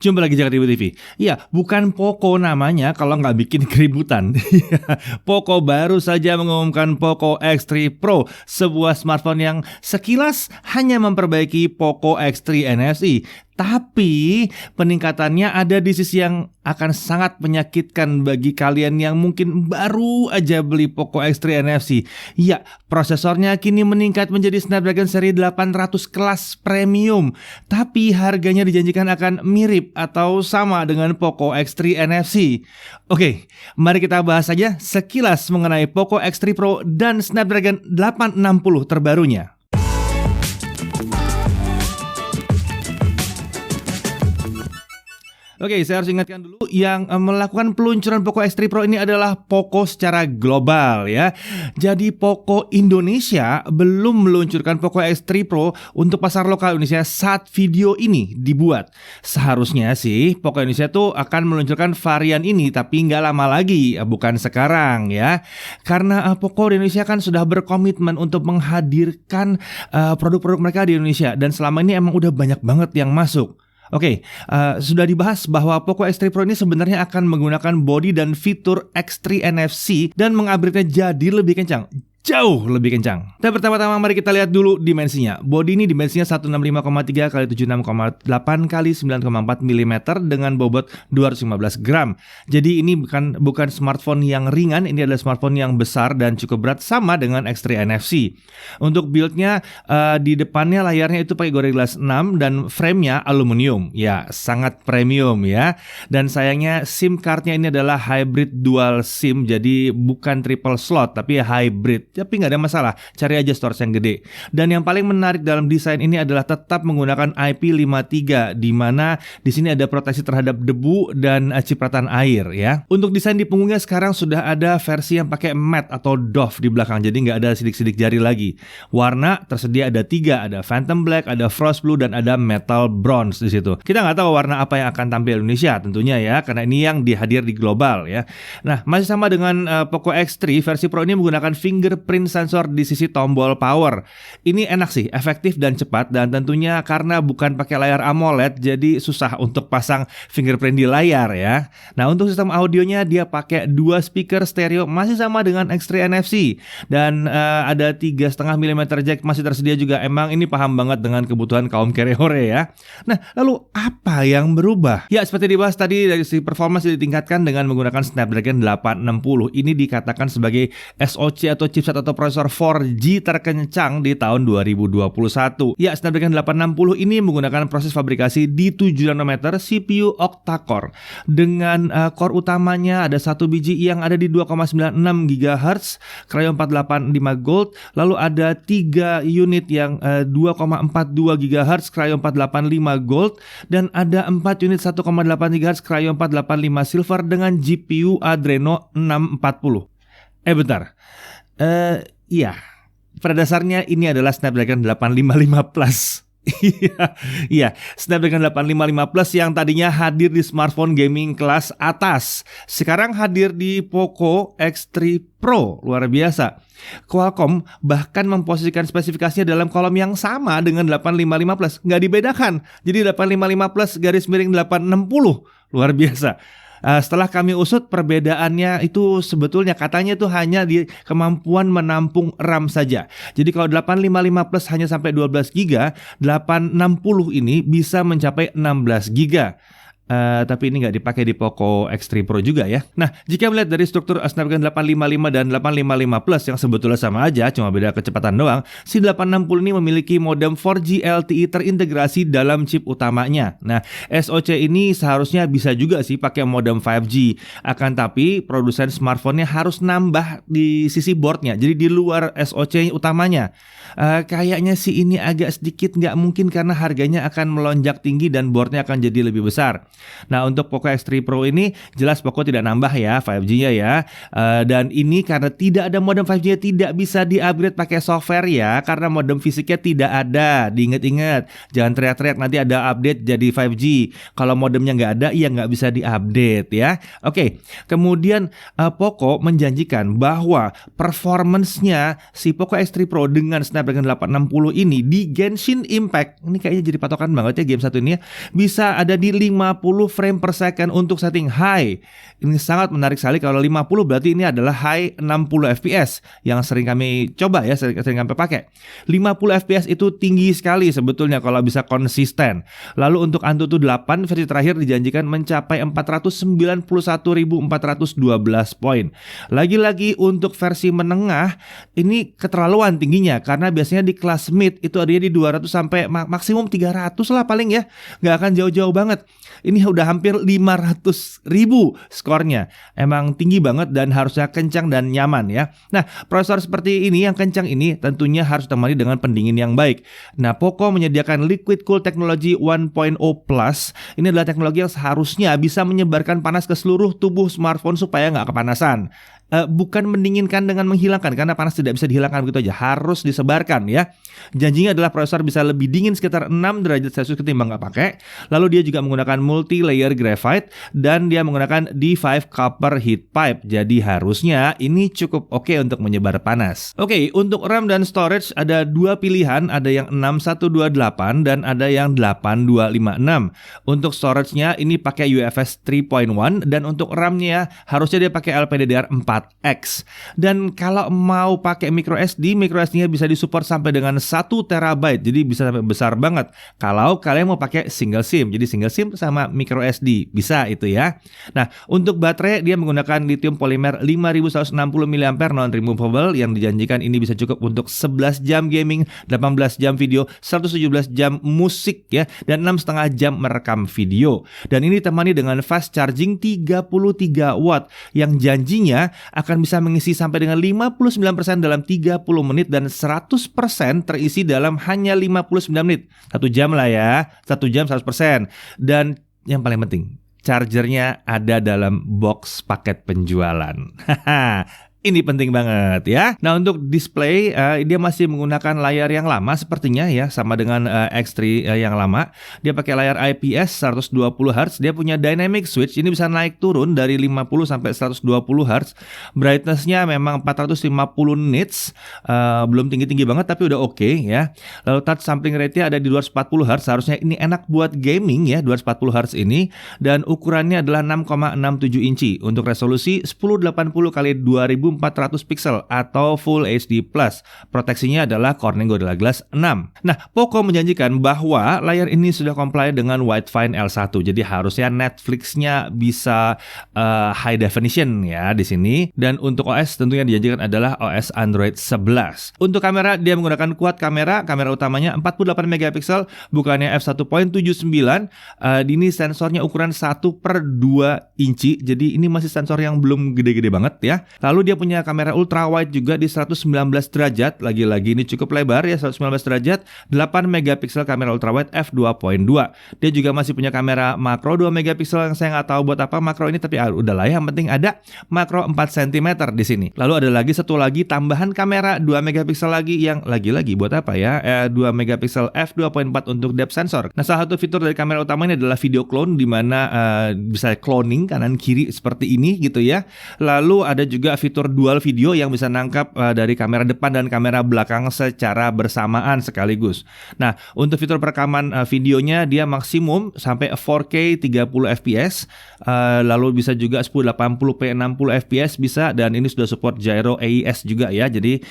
Jumpa lagi Jakarta Ibu TV. Iya, bukan Poco namanya kalau nggak bikin keributan. Poco baru saja mengumumkan Poco X3 Pro, sebuah smartphone yang sekilas hanya memperbaiki Poco X3 NFC. Tapi peningkatannya ada di sisi yang akan sangat menyakitkan bagi kalian yang mungkin baru aja beli Poco X3 NFC. Ya, prosesornya kini meningkat menjadi Snapdragon seri 800 kelas premium. Tapi harganya dijanjikan akan mirip atau sama dengan Poco X3 NFC. Oke, mari kita bahas saja sekilas mengenai Poco X3 Pro dan Snapdragon 860 terbarunya. Oke, saya harus ingatkan dulu yang melakukan peluncuran Poco X3 Pro ini adalah Poco secara global ya. Jadi Poco Indonesia belum meluncurkan Poco X3 Pro untuk pasar lokal Indonesia saat video ini dibuat. Seharusnya sih Poco Indonesia tuh akan meluncurkan varian ini, tapi nggak lama lagi, bukan sekarang ya. Karena Poco di Indonesia kan sudah berkomitmen untuk menghadirkan produk-produk mereka di Indonesia, dan selama ini emang udah banyak banget yang masuk. Oke, sudah dibahas bahwa Poco X3 Pro ini sebenarnya akan menggunakan body dan fitur X3 NFC dan mengupgrade-nya jadi lebih kencang. Jauh lebih kencang. Dan pertama-tama mari kita lihat dulu dimensinya. Bodi ini dimensinya 165,3 x 76,8 x 9,4 mm dengan bobot 215 gram. Jadi ini bukan smartphone yang ringan, ini adalah smartphone yang besar dan cukup berat sama dengan X3 NFC. Untuk build-nya di depannya layarnya itu pakai Gorilla Glass 6 dan frame-nya aluminium. Ya, sangat premium ya. Dan sayangnya SIM card-nya ini adalah hybrid dual SIM, jadi bukan triple slot tapi hybrid. Tapi nggak ada masalah, cari aja storage yang gede. Dan yang paling menarik dalam desain ini adalah tetap menggunakan IP53, di mana di sini ada proteksi terhadap debu dan cipratan air ya. Untuk desain di punggungnya sekarang sudah ada versi yang pakai matte atau doff di belakang, jadi nggak ada sidik-sidik jari lagi. Warna tersedia ada 3, ada Phantom Black, ada Frost Blue, dan ada Metal Bronze di situ. Kita nggak tahu warna apa yang akan tampil Indonesia tentunya ya, karena ini yang dihadir di global ya. Nah, masih sama dengan Poco X3, versi Pro ini menggunakan fingerprint sensor di sisi tombol power. Ini enak sih, efektif dan cepat, dan tentunya karena bukan pakai layar AMOLED jadi susah untuk pasang fingerprint di layar ya. Nah, untuk sistem audionya dia pakai 2 speaker stereo masih sama dengan X3 NFC, dan ada 3,5 mm jack masih tersedia juga. Emang ini paham banget dengan kebutuhan kaum kere-hore ya. Nah, lalu apa yang berubah? Ya, seperti dibahas tadi, dari sisi performance ditingkatkan dengan menggunakan Snapdragon 860. Ini dikatakan sebagai SoC atau chipset atau prosesor 4G terkencang di tahun 2021. Ya, Snapdragon 860 ini menggunakan proses fabrikasi di 7 nanometer CPU octa-core. Dengan core utamanya ada 1 biji yang ada di 2,96 GHz Kryo 485 Gold, lalu ada 3 unit yang 2,42 GHz Kryo 485 Gold, dan ada 4 unit 1,8 GHz Kryo 485 Silver dengan GPU Adreno 640. Bentar. Iya, pada dasarnya ini adalah Snapdragon 855 Plus. Iya, Snapdragon 855 Plus yang tadinya hadir di smartphone gaming kelas atas, sekarang hadir di Poco X3 Pro. Luar biasa. Qualcomm bahkan memposisikan spesifikasinya dalam kolom yang sama dengan 855 Plus. Nggak dibedakan. Jadi 855 Plus garis miring 860. Luar biasa. Setelah kami usut, perbedaannya itu sebetulnya katanya itu hanya di kemampuan menampung RAM saja. Jadi kalau 855 Plus hanya sampai 12 GB, 860 ini bisa mencapai 16 GB. Tapi ini nggak dipakai di Poco X3 Pro juga ya. Nah, jika melihat dari struktur Snapdragon 855 dan 855 Plus yang sebetulnya sama aja, cuma beda kecepatan doang, si 860 ini memiliki modem 4G LTE terintegrasi dalam chip utamanya. Nah, SoC ini seharusnya bisa juga sih pakai modem 5G. Akan tapi produsen smartphone-nya harus nambah di sisi boardnya, jadi di luar SoC utamanya. Kayaknya sih ini agak sedikit nggak mungkin karena harganya akan melonjak tinggi dan boardnya akan jadi lebih besar. Nah, untuk Poco X3 Pro ini jelas Poco tidak nambah ya 5G-nya ya. Dan ini karena tidak ada modem 5G-nya tidak bisa di-upgrade pakai software ya, karena modem fisiknya tidak ada. Diingat-ingat, jangan teriak-teriak nanti ada update jadi 5G. Kalau modemnya nggak ada, ya nggak bisa di-update ya. Oke, kemudian Poco menjanjikan bahwa performance-nya si Poco X3 Pro dengan Snapdragon 860 ini di Genshin Impact, ini kayaknya jadi patokan banget ya game satu ini ya, bisa ada di 50 frame per second untuk setting high. Ini sangat menarik sekali. Kalau 50 berarti ini adalah high 60 fps yang sering kami coba ya, sering kami pakai. 50 fps itu tinggi sekali sebetulnya kalau bisa konsisten. Lalu untuk Antutu 8 versi terakhir dijanjikan mencapai 491.412 poin. Lagi-lagi untuk versi menengah ini keterlaluan tingginya, karena biasanya di kelas mid itu ada di 200 sampai maksimum 300 lah paling ya. Nggak akan jauh-jauh banget. Ini udah hampir 500.000 skornya. Emang tinggi banget dan harusnya kencang dan nyaman ya. Nah, prosesor seperti ini yang kencang ini tentunya harus ditemani dengan pendingin yang baik. Nah, Poco menyediakan Liquid Cool Technology 1.0 Plus. Ini adalah teknologi yang seharusnya bisa menyebarkan panas ke seluruh tubuh smartphone supaya nggak kepanasan. Bukan mendinginkan dengan menghilangkan, karena panas tidak bisa dihilangkan begitu aja, harus disebarkan ya. Janjinya adalah prosesor bisa lebih dingin sekitar 6 derajat Celcius ketimbang nggak pakai. Lalu dia juga menggunakan multi-layer graphite dan dia menggunakan D5 copper heat pipe. Jadi harusnya ini cukup oke untuk menyebar panas. Oke, untuk RAM dan storage ada dua pilihan, ada yang 6128 dan ada yang 8256. Untuk storage-nya ini pakai UFS 3.1 dan untuk RAM-nya harusnya dia pakai LPDDR4X. Dan kalau mau pakai microSD-nya bisa disupport sampai dengan 1 terabyte, jadi bisa sampai besar banget. Kalau kalian mau pakai single SIM, jadi single SIM sama microSD, bisa itu ya. Nah, untuk baterai dia menggunakan lithium polymer 5160 mAh non-removable yang dijanjikan ini bisa cukup untuk 11 jam gaming, 18 jam video, 117 jam musik ya, dan 6,5 jam merekam video. Dan ini ditemani dengan fast charging 33 watt yang janjinya akan bisa mengisi sampai dengan 59% dalam 30 menit dan 100% terisi dalam hanya 59 menit. 1 jam lah ya, 1 jam 100%. Dan yang paling penting, chargernya ada dalam box paket penjualan. Ini penting banget ya. Nah, untuk display dia masih menggunakan layar yang lama sepertinya ya, sama dengan X3 yang lama. Dia pakai layar IPS 120 Hz. Dia punya dynamic switch, ini bisa naik turun dari 50 sampai 120 Hz. Brightness-nya memang 450 nits, belum tinggi-tinggi banget tapi udah oke ya. Lalu touch sampling rate-nya ada di 240 Hz. Harusnya ini enak buat gaming ya, 240 Hz ini, dan ukurannya adalah 6,67 inci. Untuk resolusi 1080 x 2400 pixel atau Full HD+. Proteksinya adalah Corning Gorilla Glass 6. Nah, Poco menjanjikan bahwa layar ini sudah comply dengan Widefine L1. Jadi harusnya Netflix-nya bisa high definition ya di sini. Dan untuk OS tentunya dijanjikan adalah OS Android 11. Untuk kamera dia menggunakan quad kamera. Kamera utamanya 48 megapiksel bukannya f1.79. Ini sensornya ukuran 1/2 inci. Jadi ini masih sensor yang belum gede-gede banget ya. Lalu dia punya kamera ultra wide juga di 119 derajat. Lagi-lagi ini cukup lebar ya, 119 derajat. 8 megapiksel kamera ultra wide f2.2. Dia juga masih punya kamera makro 2 megapiksel yang saya nggak tahu buat apa makro ini, tapi udahlah ya, yang penting ada makro 4 cm di sini. Lalu ada lagi satu lagi tambahan kamera 2 megapiksel lagi yang lagi-lagi buat apa ya? 2 megapiksel f2.4 untuk depth sensor. Nah, salah satu fitur dari kamera utama ini adalah video clone, di mana bisa cloning kanan kiri seperti ini gitu ya. Lalu ada juga fitur dual video yang bisa nangkap dari kamera depan dan kamera belakang secara bersamaan sekaligus. Nah, untuk fitur perekaman videonya dia maksimum sampai 4K 30 fps, lalu bisa juga 1080p 60 fps bisa, dan ini sudah support gyro AES juga ya. Jadi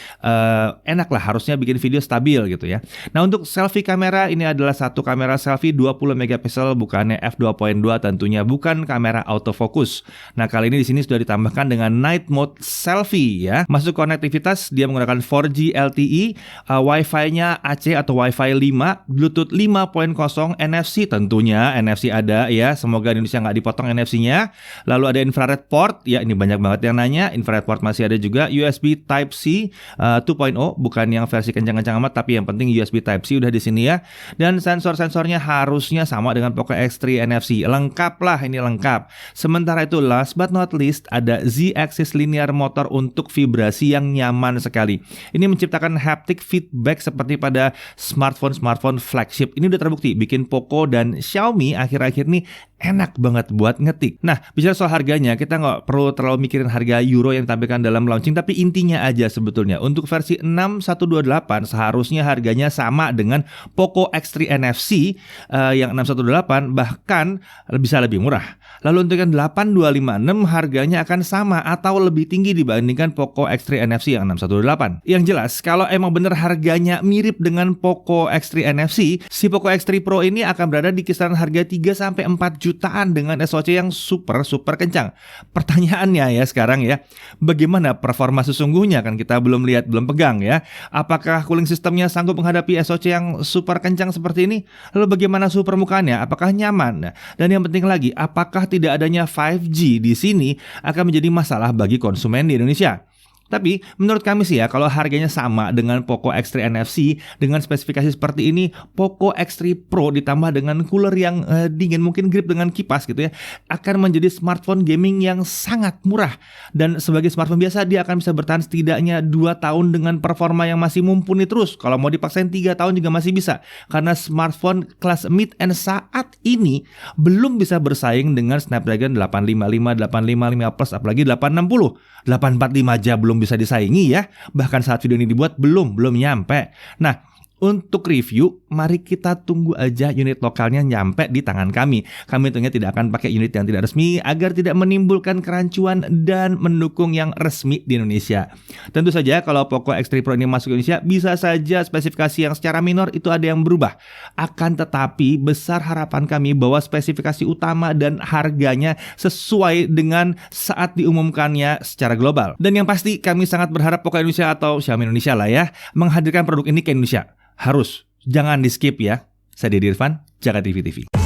enak lah, harusnya bikin video stabil gitu ya. Nah, untuk selfie kamera ini adalah satu kamera selfie 20 megapiksel bukannya f2.2, tentunya bukan kamera autofocus. Nah, kali ini di sini sudah ditambahkan dengan night mode selfie ya. Masuk konektivitas dia menggunakan 4G LTE, Wi-Fi-nya AC atau Wi-Fi 5, Bluetooth 5.0, NFC tentunya, NFC ada ya. Semoga Indonesia nggak dipotong NFC-nya. Lalu ada infrared port, ya ini banyak banget yang nanya. Infrared port masih ada juga. USB Type-C 2.0, bukan yang versi kencang-kencang amat, tapi yang penting USB Type-C udah di sini ya. Dan sensor-sensornya harusnya sama dengan Poco X3 NFC. Lengkap lah, ini lengkap. Sementara itu last but not least ada Z-Axis linear motor untuk vibrasi yang nyaman sekali. Ini menciptakan haptic feedback seperti pada smartphone flagship. Ini udah terbukti bikin Poco dan Xiaomi akhir-akhir ini enak banget buat ngetik. Nah, bicara soal harganya, kita nggak perlu terlalu mikirin harga euro yang ditampilkan dalam launching, tapi intinya aja sebetulnya. Untuk versi 6128 seharusnya harganya sama dengan Poco X3 NFC yang 6128, bahkan bisa lebih murah. Lalu untuk yang 8256 harganya akan sama atau lebih tinggi dibandingkan Poco X3 NFC yang 6128. Yang jelas, kalau emang bener harganya mirip dengan Poco X3 NFC, si Poco X3 Pro ini akan berada di kisaran harga 3-4 jutaan dengan SoC yang super kencang. Pertanyaannya ya sekarang ya, bagaimana performa sesungguhnya? Kan kita belum lihat, belum pegang ya. Apakah cooling sistemnya sanggup menghadapi SoC yang super kencang seperti ini? Lalu bagaimana suhu permukaannya? Apakah nyaman? Dan yang penting lagi, apakah tidak adanya 5G di sini akan menjadi masalah bagi konsumen di Indonesia? Tapi menurut kami sih ya, kalau harganya sama dengan Poco X3 NFC dengan spesifikasi seperti ini, Poco X3 Pro ditambah dengan cooler yang dingin, mungkin grip dengan kipas gitu ya, akan menjadi smartphone gaming yang sangat murah. Dan sebagai smartphone biasa, dia akan bisa bertahan setidaknya 2 tahun dengan performa yang masih mumpuni terus. Kalau mau dipaksain 3 tahun juga masih bisa. Karena smartphone kelas mid-end saat ini belum bisa bersaing dengan Snapdragon 855, 855 Plus, apalagi 860. 845 aja belum bisa disaingi ya. Bahkan saat video ini dibuat belum nyampe. Nah, untuk review, mari kita tunggu aja unit lokalnya nyampe di tangan kami. Kami tentunya tidak akan pakai unit yang tidak resmi agar tidak menimbulkan kerancuan dan mendukung yang resmi di Indonesia. Tentu saja kalau Poco X3 Pro ini masuk ke Indonesia, bisa saja spesifikasi yang secara minor itu ada yang berubah. Akan tetapi besar harapan kami bahwa spesifikasi utama dan harganya sesuai dengan saat diumumkannya secara global. Dan yang pasti kami sangat berharap Poco Indonesia atau Xiaomi Indonesia lah ya, menghadirkan produk ini ke Indonesia. Harus, jangan di skip ya. Saya Deddy Irfan, Jakarta TV.